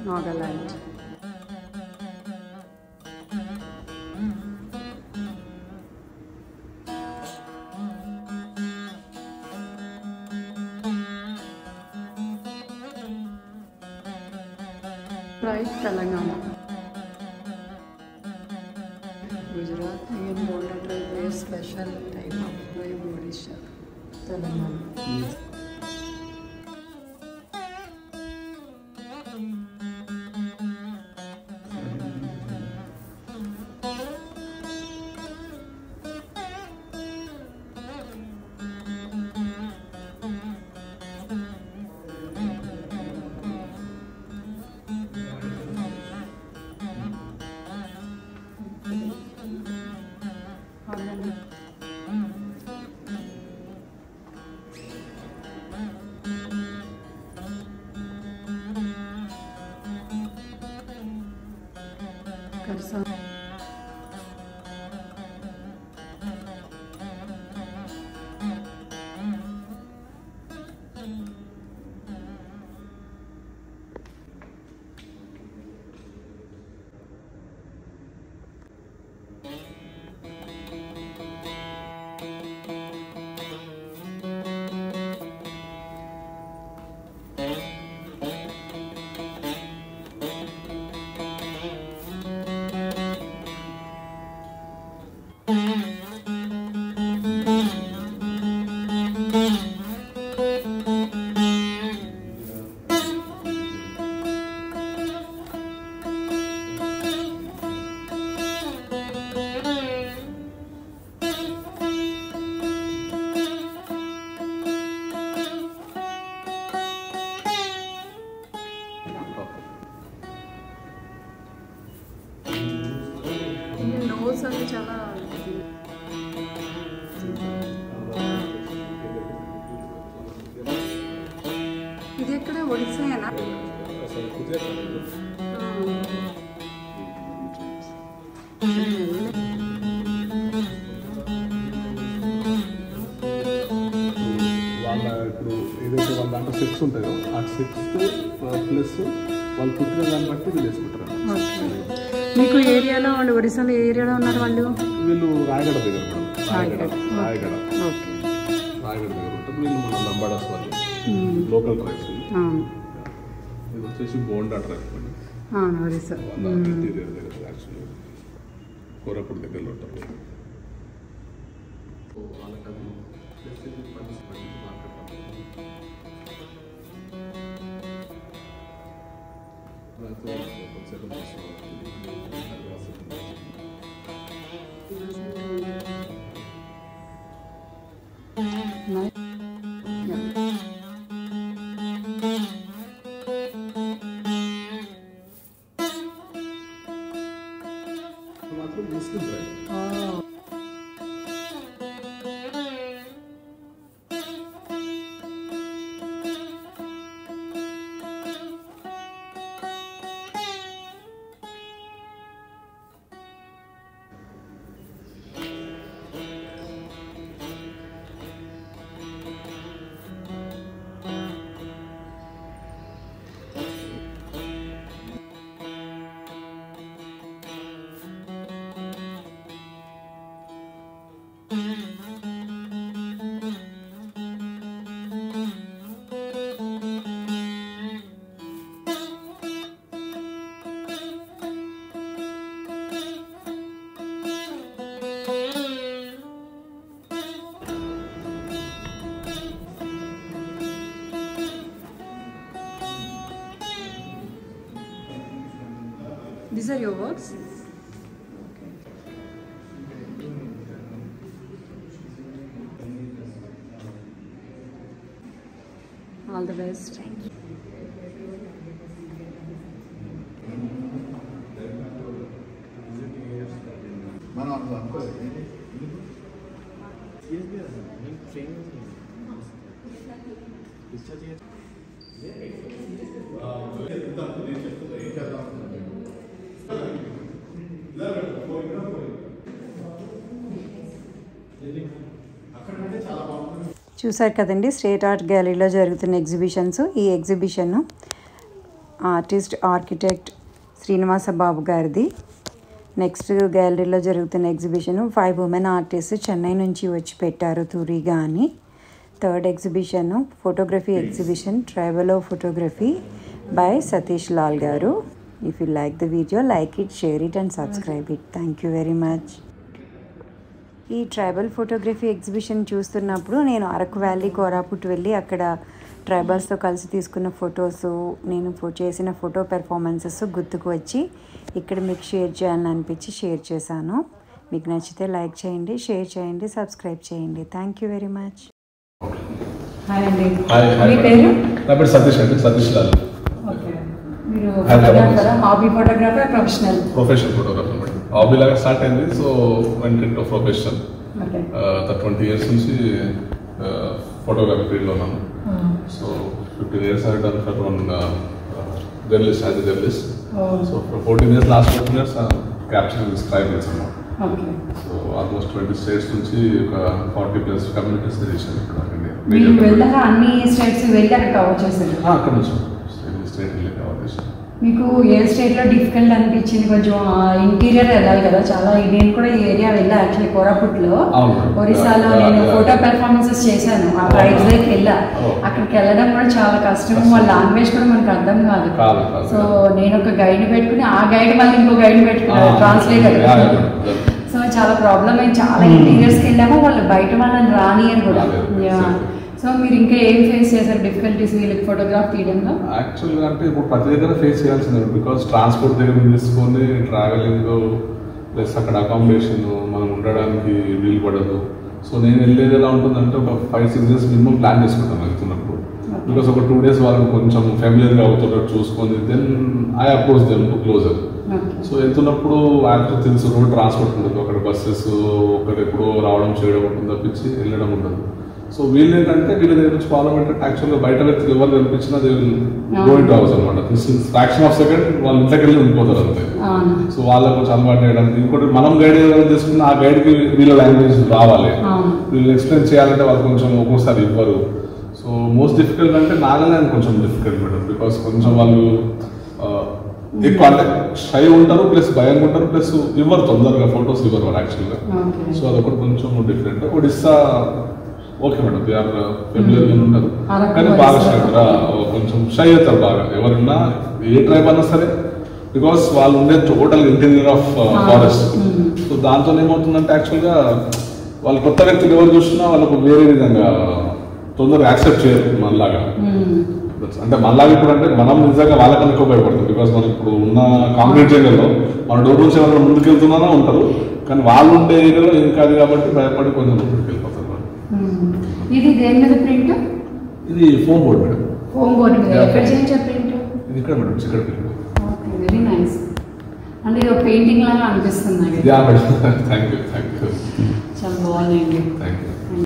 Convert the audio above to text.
Nagaland. Right Telangana. Gujarat and border railway special type of drive Odisha. Telangana. Karsan. నోస్ అంటే చాలా ఇది ఎక్కడ ఒడిస్సానా? వాళ్ళ ఇప్పుడు ఏదైతే వాళ్ళ దాంట్లో సెక్స్ ఉంటాయో ఆ సెక్స్ ప్లస్ వాళ్ళు పుట్టిన దాన్ని బట్టి వీళ్ళు వేసుకుంటారు. మీకు ఏరియాలో వాళ్ళు ఒడిస్సాలో ఏ ఏరియాలో ఉన్నారు వాళ్ళు? వీళ్ళు రాయగడ దగ్గర రాయగడ ఓకే, రాయగడ దగ్గర ఉంటారు. వీళ్ళు మన లంబాడాస్ వాళ్ళు లోకల్ ట్రైబ్స్. ఇది వచ్చేసి బోండా ట్రైబ్ అండి. ఒడిస్సా వాళ్ళ ఇంటీరియర్ దగ్గర యాక్చువల్లీ కోరాపుట్ దగ్గరలో ఉంటారు. వాళ్ళకది మాత్రం తీసుకుంటారు. These are your works? Okay. All the best. Thank you. చూసారు కదండి, స్ట్రీట్ ఆర్ట్ గ్యాలరీలో జరుగుతున్న ఎగ్జిబిషన్స్. ఈ ఎగ్జిబిషన్ ఆర్టిస్ట్ ఆర్కిటెక్ట్ శ్రీనివాస బాబు గారిది. నెక్స్ట్ గ్యాలరీలో జరుగుతున్న ఎగ్జిబిషన్ 5 ఉమెన్ ఆర్టిస్ట్ చెన్నై నుంచి వచ్చి పెట్టారు తూరిగా అని. Third exhibition photography exhibition tribal photography by Satish Lal garu. If you like the video like it, share it and subscribe it. Thank you very much. ఈ ట్రైబల్ ఫోటోగ్రఫీ ఎగ్జిబిషన్ చూస్తున్నప్పుడు నేను అరకు వ్యాలీ కోరాపుట్ వెళ్ళి అక్కడ ట్రైబల్స్తో కలిసి తీసుకున్న ఫొటోస్, నేను చేసిన ఫోటో పెర్ఫార్మెన్సెస్ గుర్తుకు వచ్చి ఇక్కడ మీకు షేర్ చేయాలని అనిపించి షేర్ చేశాను. మీకు నచ్చితే లైక్ చేయండి, షేర్ చేయండి, సబ్స్క్రైబ్ చేయండి. Thank you very much. Hi అండి, మీ పేరు? నా పేరు సతీష్ అండి, సతీష్ లాల్. ఓకే, మీరు ఫోటోగ్రాఫరా? Hobby photographer, professional photographer. Hobby లాగా స్టార్ట్ అయింది, so went into professional. 20 years నుంచి ఫోటోగ్రఫీ ఫీల్డ్లో ఉన్నాను. So 15 years I done for one journalist as a journalist. So for 14 years, last 14 years capturing this tribe అన్నమాట. So almost 20 states నుంచి ఒక 40+ communities చేశాను ఇక్కడ. మీరు వెళ్ళాక అన్ని స్టేట్స్ వెళ్ళి అక్కడ కవర్ చేశారు? అక్కడ నుంచి స్టేట్ వెళ్ళి కవర్ చేశాను. మీకు ఏ స్టేట్లో డిఫికల్ట్ అనిపించింది? కొంచెం ఇంటీరియర్ వెళ్ళాలి కదా చాలా. నేను కూడా ఈ ఏరియా వెళ్ళా యాక్చువల్లీ, కోరాపుట్లో ఒరిస్సాలో నేను ఫోటో పెర్ఫార్మెన్సెస్ చేశాను. ఆ ట్రైబ్స్ దగ్గరికి వెళ్ళా. అక్కడికి వెళ్ళడం కూడా చాలా కష్టం, వాళ్ళ లాంగ్వేజ్ కూడా మనకు అర్థం కాదు. సో నేను ఒక గైడ్ పెట్టుకుని ఆ గైడ్ మళ్ళీ ఇంకో గైడ్ పెట్టుకున్నాను, ట్రాన్స్లేటర్. సో చాలా ప్రాబ్లం అయింది. చాలా ఇంటీరియర్స్కి వెళ్ళాము, వాళ్ళు బయట వాళ్ళని రానియరు కూడా. సో మీరు ఇంకా ఏం ఫేస్ చేశారు డిఫికల్టీస్ వీళ్ళకి ఫోటోగ్రాఫ్ తీయడంలో? యాక్చువల్గా అంటే ఇప్పుడు ప్రతి దగ్గర ఫేస్ చేయాల్సిందే, బికాస్ ట్రాన్స్పోర్ట్ దగ్గర తీసుకొని ట్రావెలింగ్ ప్లస్ అక్కడ అకామిడేషన్ మనం ఉండడానికి వీలు పడదు. సో నేను వెళ్ళేది ఎలా ఉంటుందంటే ఒక 5-6 days మినిమం ప్లాన్ చేసుకుంటాను వెళ్తున్నప్పుడు. బికాస్ ఒక 2 days వాళ్ళని కొంచెం ఫెమిలియర్గా అవుతున్నట్టు చూసుకొని then I approach them to closer. So వెళ్తున్నప్పుడు యాక్చువల్ తెలుసు రోడ్ ట్రాన్స్పోర్ట్ ఉండదు, అక్కడ బస్సెస్ ఒకటి ఎప్పుడో రావడం చేయడం ఉంటుంది తప్పించి వెళ్ళడం ఉండదు. సో వీళ్ళు ఏంటంటే వీళ్ళ దగ్గర నుంచి ఫాలో అంటే యాక్చువల్గా బయట వ్యక్తులు ఎవరు కనిపించినా they will go into house అనమాట. ఫ్రాక్షన్ ఆఫ్ సెకండ్ వాళ్ళ ఇంట్లోకి వెళ్ళి ఉండిపోతారు అంతే. సో వాళ్ళకు కొంచెం అలవాటు చేయడానికి ఇంకోటి మనం గైడ్ ఏదైనా తీసుకున్న ఆ గైడ్కి వీళ్ళ లాంగ్వేజ్ రావాలి, వీళ్ళు ఎక్స్ప్లెయిన్ చేయాలంటే వాళ్ళు కొంచెం ఒక్కోసారి ఇవ్వరు. సో మోస్ట్ డిఫికల్ట్ అంటే నాగాలాండ్ కొంచెం డిఫికల్ట్ మేడం, బికాస్ కొంచెం వాళ్ళు ఎక్కువ అంటే షై ఉంటారు, ప్లస్ భయంగా ఉంటారు, ప్లస్ ఇవ్వరు తొందరగా ఫొటోస్ ఇవ్వరు వాళ్ళు యాక్చువల్గా. సో అదొకటి కొంచెం different. Odisha okay madam, they are ఫెమిలియర్గా ఉంటారు, కానీ బాగా కొంచెం షై అవుతారు బాగా ఎవరున్నా, ఏ ట్రైబ్ అన్నా సరే, బికాస్ వాళ్ళు ఉండే total interior of forest. So దాంతో ఏమవుతుందంటే యాక్చువల్గా వాళ్ళు కొత్త వ్యక్తులు ఎవరు చూసినా వాళ్ళకు వేరే విధంగా తొందరగా యాక్సెప్ట్ చేయరు మనలాగా. అంటే మనలాగా ఇప్పుడు అంటే మనం నిజంగా వాళ్ళకన్నా ఎక్కువ భయపడతాం, బికాస్ మనం ఇప్పుడు ఉన్న కాంక్రీట్ ఏరియాలో మన డోర్ నుంచి ఎవరైనా ముందుకు వెళ్తున్నానో ఉంటారు, కానీ వాళ్ళు ఉండే ఏరియాలో ఏం కాదు కాబట్టి భయపడి కొంచెం ముందుకు వెళ్ళిపోతారు. ఇది దేని మీద ప్రింట్? ఇది foam board madam. Foam board మీద ఎక్కడ చేయించారు ప్రింట్? ఇది ఇక్కడ మేడం, ఇక్కడ ప్రింట్. Okay, very nice. అంటే ఇది ఒక పెయింటింగ్ లాగా అనిపిస్తుంది. Yeah madam, thank you. చాలా బాగుందండి. Thank you.